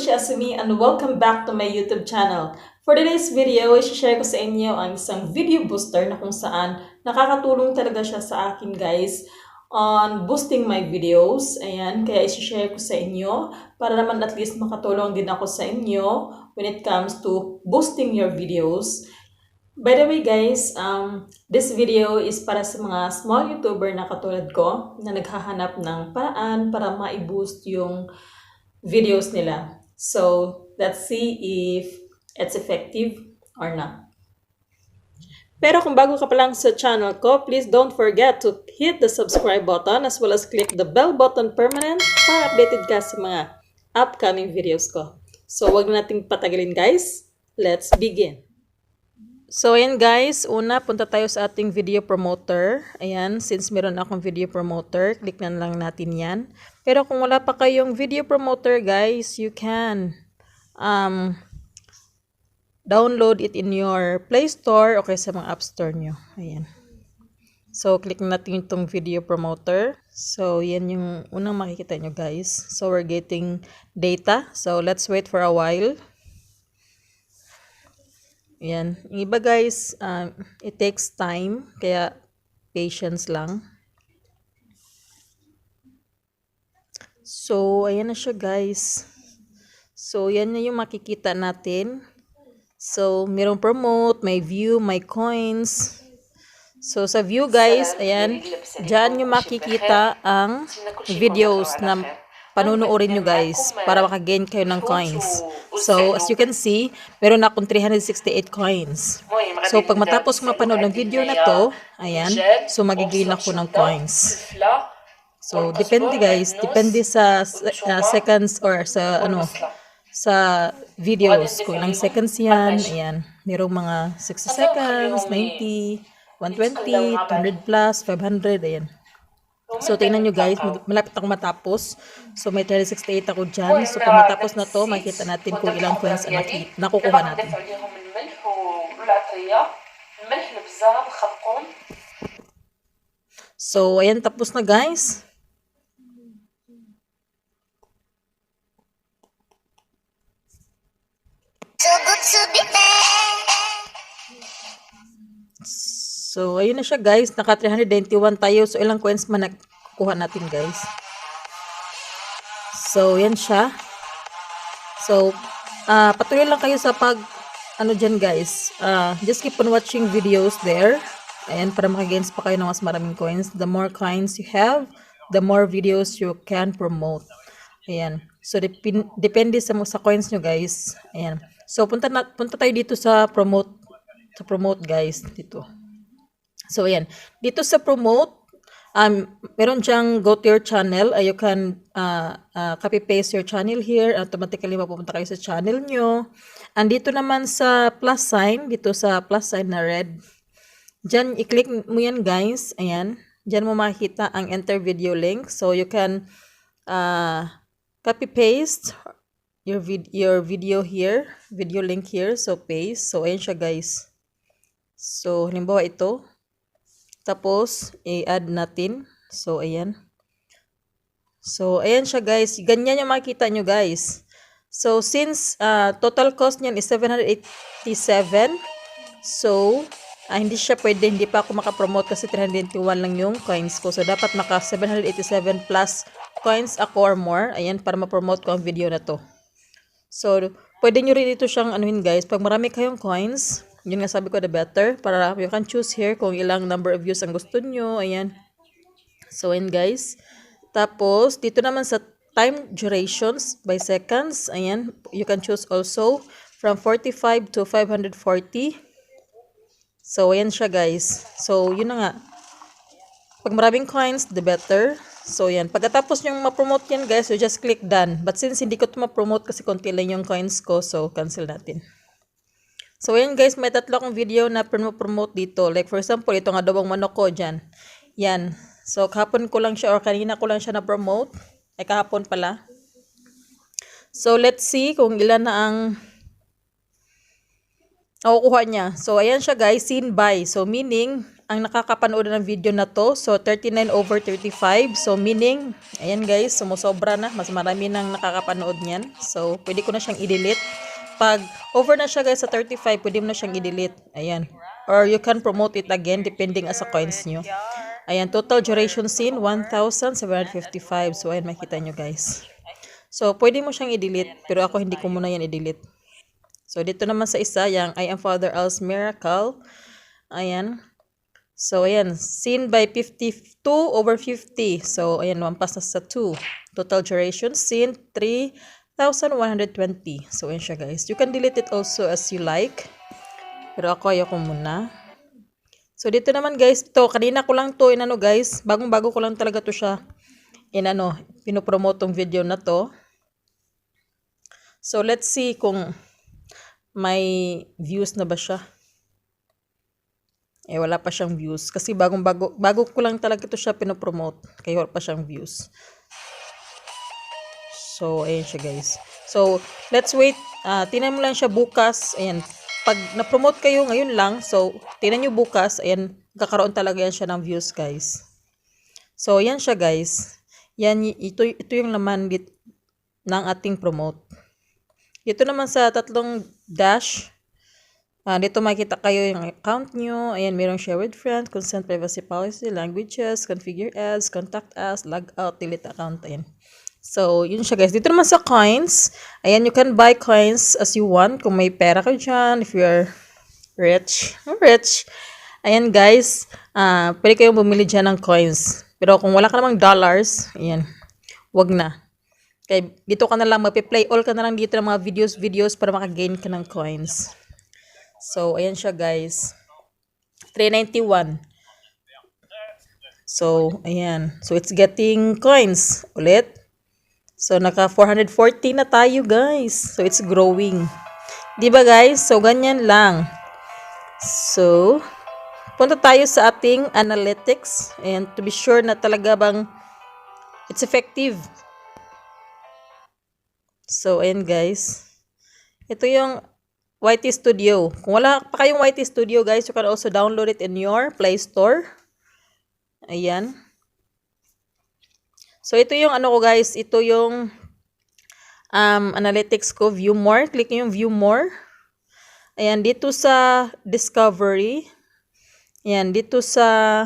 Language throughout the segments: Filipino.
Kushi Azumi and welcome back to my YouTube channel. For today's video, i-share ko sa inyo ang isang video booster na kung saan nakakatulong talaga siya sa akin guys on boosting my videos. Ayan, kaya i-share ko sa inyo para naman at least makatulong din ako sa inyo when it comes to boosting your videos. By the way guys, this video is para sa mga small YouTuber na katulad ko na naghahanap ng paraan para ma-boost yung videos nila. So, let's see if it's effective or not. Pero kung bago ka pa lang sa channel ko, please don't forget to hit the subscribe button as well as click the bell button permanent para updated ka sa mga upcoming videos ko. So, wag nating patagalin guys. Let's begin. So, ayan guys, una punta tayo sa ating video promoter. Ayan, since meron akong video promoter, click na lang natin yan. Pero kung wala pa kayong video promoter guys, you can download it in your Play Store o kaya sa mga App Store nyo. Ayan. So, click natin itong video promoter. So, yan yung unang makikita nyo guys. So, we're getting data. So, let's wait for a while. Ayan. Yung iba guys, it takes time. Kaya, patience lang. So, ayan na siya guys. So, yan na yung makikita natin. So, mayroong promote, may view, may coins. So, sa view guys, ayan, dyan yung makikita ang videos na panunuorin nyo guys para makagain kayo ng coins. So, as you can see, meron akong 368 coins. So, pag matapos ko mapanood ng video na to, ayan, so magigain ako ng coins. So, depende guys, depende sa seconds or sa sa videos. Kung ilang seconds yan, ayan, merong mga 60 seconds, 90, 120, 200 plus, 500, ayan. So, tingnan nyo guys, malapit ako matapos. So, may 368 ako dyan. So, pag matapos na to, makikita natin kung ilang coins ang nakukuha natin. So, ayan, tapos na guys. So, ayun na siya guys. Naka 391 tayo. So, ilang coins man nakukuha natin guys. So, yan siya. So, patuloy lang kayo sa dyan guys. Just keep on watching videos there. Ayan, para makagains pa kayo ng mas maraming coins. The more coins you have, the more videos you can promote. Ayan. So, depende sa coins nyo guys. Ayan. So, punta tayo dito sa promote guys. Dito. So, ayan. Dito sa promote, meron dyang go to your channel. You can copy-paste your channel here. Automatically, mapupunta kayo sa channel nyo. And dito naman sa plus sign, dito sa plus sign na red, dyan, i-click mo yan guys. Ayan. Dyan mo makikita ang enter video link. So, you can copy-paste your video here. Video link here. So, paste. So, ayan siya guys. So, halimbawa ito. Tapos, i-add natin. So, ayan. So, ayan siya guys. Ganyan yung makikita nyo guys. So, since total cost niyan is 787. So, hindi siya pwede. Hindi pa ako makapromote kasi 321 lang yung coins ko. So, dapat maka 787 plus coins ako or more. Ayan, para ma-promote ko ang video na to. So, pwede nyo rin ito siyang anuhin guys. Pag marami kayong coins, yun nga sabi ko, the better. Para you can choose here kung ilang number of views ang gusto nyo. Ayan. So, ayan guys. Tapos, dito naman sa time durations by seconds. Ayan. You can choose also from 45 to 540. So, ayan siya guys. So, yun na nga. Pag maraming coins, the better. So, yan. Pagkatapos nyong ma-promote yan guys, so just click done. But since hindi ko ito ma-promote kasi konti lang yung coins ko, so cancel natin. So, ayan guys, may tatlo akong video na promote dito. Like for example, itong adobong manok ko dyan. Yan. So, kahapon ko lang siya or kanina ko lang siya na-promote. Ay, kahapon pala. So, let's see kung ilan na ang nakukuha niya. So, ayan siya guys, seen by. So, meaning, ang nakakapanood ng video na to. So, 39/35. So, meaning, ayan guys, sumusobra na. Mas marami nang nakakapanood niyan. So, pwede ko na siyang i-delete. Pag over na siya guys sa 35, pwede mo na siyang i-delete. Ayan. Or you can promote it again depending sa coins nyo. Ayan, total duration scene, 1,755. So, ayan, makita nyo guys. So, pwede mo siyang i-delete. Pero ako hindi ko muna yan i-delete. So, dito naman sa isa, yung I Am Father Al's Miracle. Ayan. So, ayan. Seen by 52/50. So, ayan. Wampas na sa 2. Total duration. Seen 3,120. So, ayan siya guys. You can delete it also as you like. Pero ako ayoko muna. So, dito naman guys. Ito, kanina ko lang to inano guys. Bagong-bago ko lang talaga to siya. Inano, pinopromote tong video na to. So, let's see kung may views na ba siya. Wala pa siyang views. Kasi bago ko lang talaga ito siya pinopromote. Kaya wala pa siyang views. So, ayan siya guys. So, let's wait. Tingnan mo lang siya bukas. Ayan. Pag na-promote kayo ngayon lang, so, tingnan nyo bukas. Ayan, kakaroon talaga yan siya ng views guys. So, ayan siya guys. Yan, ito yung laman ng ating promote. Ito naman sa tatlong dash. Dito makita kayo yung account nyo. Ayan, mayroong share with friends, consent privacy policy, languages, configure ads, contact us, log out, delete account. Ayan. So, yun siya guys. Dito naman sa coins. Ayan, you can buy coins as you want. Kung may pera kayo dyan, if you're rich. Ayan guys. Pwede kayong bumili dyan ng coins. Pero kung wala ka namang dollars, ayan, wag na. Kaya dito ka na lang, mapiplay all ka na lang dito ng mga videos para makagain ka ng coins. So, ayan siya guys. 391. So, ayan. So, it's getting coins ulit. So, naka 440 na tayo guys. So, it's growing. Diba guys? So, ganyan lang. So, punta tayo sa ating analytics. And to be sure na talaga bang it's effective. So, ayan guys. Ito yung YT Studio. Kung wala pa kayong YT Studio, guys, you can also download it in your Play Store. Ayan. So, ito yung ano ko, guys. Ito yung analytics ko. View more. Click yung view more. Ayan. Dito sa discovery. Ayan. Dito sa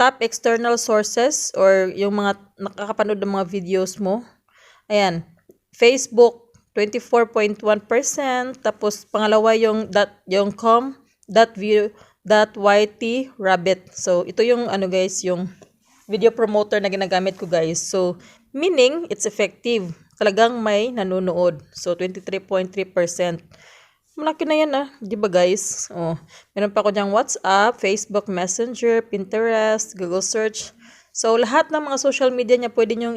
top external sources or yung mga nakakapanood ng mga videos mo. Ayan. Facebook. 24.1%, tapos pangalawa yung .com.view.yt rabbit. So ito yung ano guys, yung video promoter na ginagamit ko guys. So meaning it's effective. Talagang may nanonood. So 23.3%. Malaki na yan 'di ba guys? Oh, meron pa ako diyang WhatsApp, Facebook Messenger, Pinterest, Google Search. So lahat ng mga social media niya pwede niyo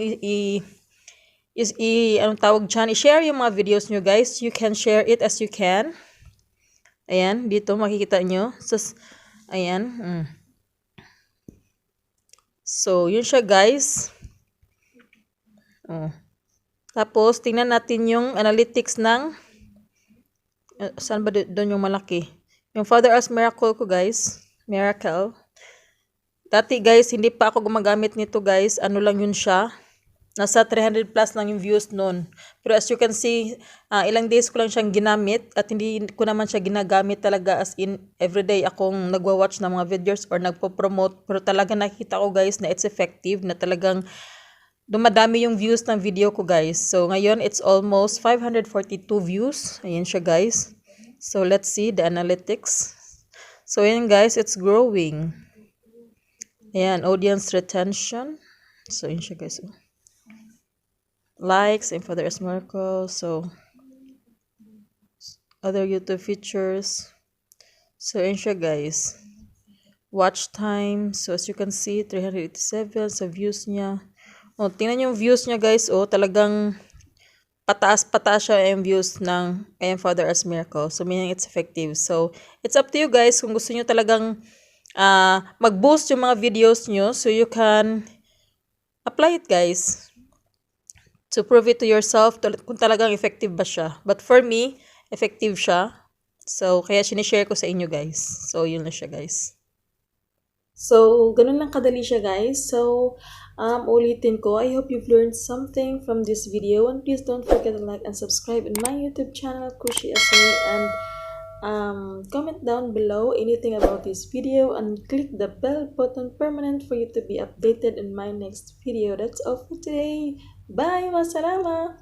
anong tawag dyan, i-share yung mga videos nyo guys. You can share it as you can. Ayan, dito makikita nyo. So, ayan. So, yun siya guys. Tapos, tingnan natin yung analytics ng saan ba doon yung malaki? Yung Father Al's Miracle ko guys. Miracle. Dati guys, hindi pa ako gumagamit nito guys. Ano lang yun siya. Nasa 300 plus lang yung views nun. Pero as you can see, ilang days ko lang siyang ginamit at hindi ko naman siya ginagamit talaga as in everyday akong nagwa-watch ng mga videos or nagpo-promote. Pero talaga nakita ko guys na it's effective, na talagang dumadami yung views ng video ko guys. So ngayon, it's almost 542 views. Ayan siya guys. So let's see the analytics. So ayan guys, it's growing. Ayan, audience retention. So ayan siya guys. Likes and Father Al's Miracle. So other YouTube features. So ayan siya guys. Watch time. So as you can see, 387. So views niya. Oh, tingnan yung views niya guys. Oh, talagang pataas siya yung views ng I Am Father Al's Miracle. So meaning it's effective. So it's up to you guys kung gusto niyo talagang mag-boost yung mga videos niyo. So you can apply it guys. To prove it to yourself kung talagang effective ba siya. But for me, effective siya. So, kaya sinishare ko sa inyo guys. So, yun na siya guys. So, ganun lang kadali siya guys. So, ulitin ko, I hope you've learned something from this video, and please don't forget to like and subscribe in my YouTube channel, Kushi Azumi, and comment down below anything about this video and click the bell button permanent for you to be updated in my next video. That's all for today. Bye! Masalama!